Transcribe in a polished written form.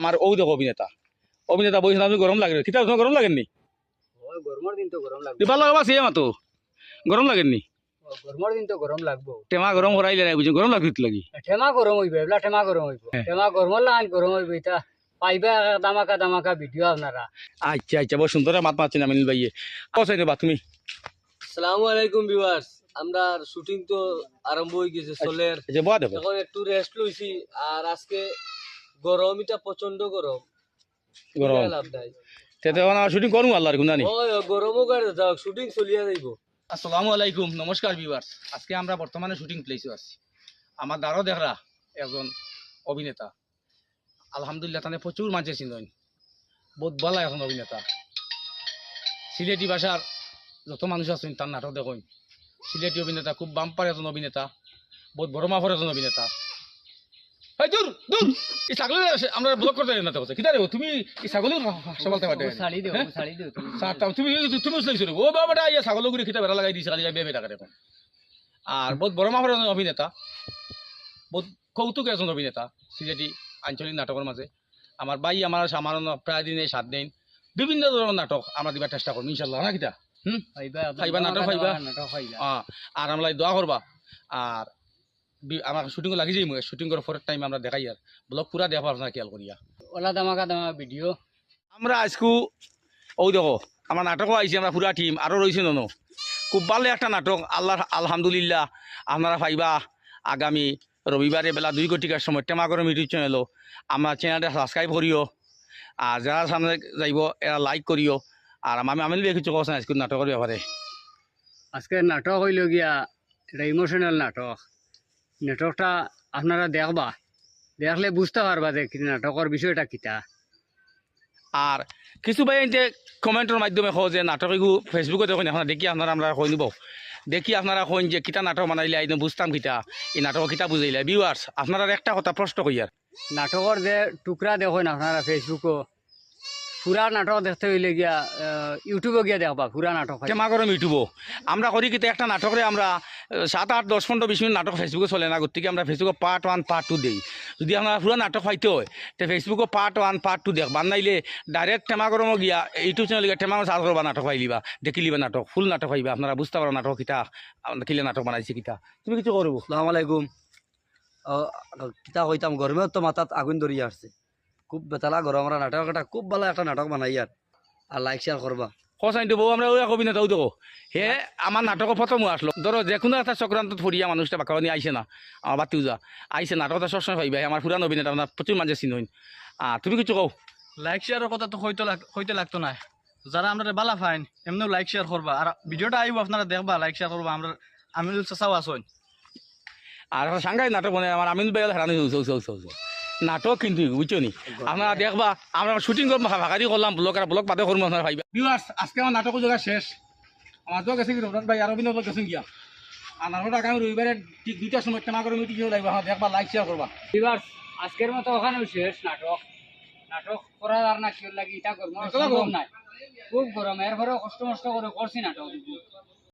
আমার ও দেখো অভিনেতা অভিনেতা বলছেন আপনি গরম লাগে কিতা গরম লাগেননি গরমের দিন তো গরম লাগবে দিবার লাগবা সে মাতো গরম লাগেননি গরমের দিন তো গরম লাগবো টেমা গরম করাইলে নাই বুঝুন গরম লাগবে লাগি ঠেমা গরম হইবে এবলা ঠেমা গরম হইব ঠেমা গরমের লাগান গরম হইবে এটা পাইবা দামাকা দামাকা ভিডিও আপনারা আচ্ছা আচ্ছা বহু সুন্দর মাত মারছেন আমিনুল ভাইয়ে কোথায় নেবা তুমি আসসালামু আলাইকুম ভিউয়ার্স আমরা শুটিং তো আরম্ভ হয়ে গেছে চলের যে বয়া দেখো এখন একটু রেস্ট লইছি আর আজকে গরম এটা প্রচন্ড গরম গরম লাভ নাই তেতে শুটিং করুন আল্লাহর গুনানি ওই গরমও গাড়ি যাও শুটিং চলিয়া যাইব আসসালামু আলাইকুম নমস্কার ভিউয়ার্স আজকে আমরা বর্তমানে শুটিং প্লেসে আছি আমার দ্বারও দেখরা একজন অভিনেতা আলহামদুলিল্লাহ তানে প্রচুর মানুষে চিনেন বহুত ভালো এখন অভিনেতা সিলেটি ভাষার যত মানুষ আছেন তার নাটক দেখুন সিলেটি অভিনেতা খুব বাম্পার একজন অভিনেতা বহুত বড় মাফর একজন অভিনেতা এই দূর দূর এই ছাগল আমরা ব্লক করতে না তো কিতা রে তুমি এই ছাগল সবালতে পারতে ছাড়ি দিও তুমি তুমি উঠলাইছো ও বাবাটা ইয়া ছাগল গুলি খিতা বেড়া লাগাই দিছে খালি যাই বেবে টাকা দেখুন আর বহুত বড় মাফর একজন অভিনেতা বহুত কৌতুক একজন অভিনেতা সিলেটি আঞ্চলিক নাটকের মাঝে আমার ভাই আমার সামান্য প্রায় দিনে 7 দিন বিভিন্ন ধরনের নাটক আমরা দিবার চেষ্টা করবো ইনশাল্লাহ না কিতা খাইবা নাটক খাইবা আর আমরা দোয়া করবা আর আমার শুটিং লাগি যাই মই শুটিং করার পরের টাইম আমরা দেখাই আর ব্লগ পুরা দেখো আপনারা খেয়াল করিয়া ওলা দামাকা দামা ভিডিও আমরা আজকু ও দেখো আমার নাটকও আইছি আমরা পুরা টিম আরও রয়েছে ননো খুব ভালো একটা নাটক আল্লাহ আলহামদুলিল্লাহ আপনারা পাইবা আগামী রবিবারে বেলা 2 কোটিকার সময় টেমাগরম ইউটিউব চ্যানেলও আমার চ্যানেলটা সাবস্ক্রাইব করিও আর যারা সামনে যাইব এরা লাইক করিও আর আমি আমিল কিছু কথা আজকে নাটকের ব্যাপারে আজকে নাটক হইল গিয়া এটা ইমোশনাল নাটক নাটকটা আপনারা দেখবা দেখলে বুঝতে পারবা যে নাটকের বিষয়টা কিতা আর কিছু ভাই যে কমেন্টের মাধ্যমে কো যে নাটক এগু ফেসবুকে দেখুন আপনারা দেখি আপনারা আমরা কই নিব দেখি আপনারা কইন যে কিতা নাটক বানাইলে আইন বুঝতাম কিতা এই নাটক কিতা বুঝাইলে ভিউয়ার্স আপনারা একটা কথা প্রশ্ন কই আর নাটকের যে টুকরা দেখুন আপনারা ফেসবুকও পুরা নাটক দেখতে হইলে গিয়া ইউটিউবে গিয়া দেখবা পুরা নাটক টেমাগরম ইউটিউবও আমরা করি কিন্তু একটা নাটকরে আমরা 7, 8, 10, 15, 20 মিনিট নাটক ফেসবুকে চলে না গতিকে আমরা ফেসবুকে পার্ট 1 পার্ট 2 দিই যদি আপনারা পুরো নাটক পাইতে হয় তো ফেসবুকে পার্ট 1 পার্ট 2 দেখ বানাইলে ডাইরেক্ট টেমাগরমও গিয়া ইউটিউব চ্যানেল গিয়া টেমাগরম সার্চ করবা নাটক পাইলিবা দেখিলিবা নাটক ফুল নাটক পাইবা আপনারা বুঝতে পারো নাটক কিতা কিলে নাটক বানাইছে কিতা তুমি কিছু করবো আসসালামু আলাইকুম কিতা কইতাম গরমেও তো মাথাত আগুন ধরিয়া আসছে খুব বেতালা গরম নাটক একটা খুব ভালো একটা নাটক বানাই আর লাইক শেয়ার করবা সচাইতো বউ আমরা ওই অভিনেতাও দেখো হে আমার নাটকের প্রথমও আসলো ধরো যে কোনো একটা চক্রান্ত ফরিয়া মানুষটা বাঁকানি আইসে না আমার বাতিও যা আইসে নাটকটা সবসময় পাইবা আমার পুরান অভিনেতা আপনার প্রচুর মানুষের চিনইন তুমি কিছু কও লাইক শেয়ারের কথা তো হইতে লাগতো না যারা আমরা বালা ফাইন এমনিও লাইক শেয়ার করবা আর ভিডিওটা আইব আপনারা দেখবা লাইক শেয়ার করবা আমরা আমিনুল চাচাও আসুন আর সাংঘাই নাটক মানে আমার আমিনুল ভাই হারানি নাটক কিন্তু বুঝছো নি আপনারা দেখবা আমরা শুটিং করবো ভাগারি করলাম ব্লগ আর ব্লগ বাদে করবো আপনারা ভাইবা ভিউয়ার্স আজকে আমার নাটকের জায়গা শেষ আমার তো গেছে কি রবীন্দ্র ভাই আর অভিনয় গেছেন গিয়া আর নাটকটা আগামী রবিবারে ঠিক 2টার সময় কেনা করে মিটিং লাগবে দেখবা লাইক শেয়ার করবা এবার আজকের মতো ওখানে শেষ নাটক নাটক করার আর না কি লাগি এটা করবো নাই খুব গরম এরপরেও কষ্ট মষ্ট করে করছি নাটক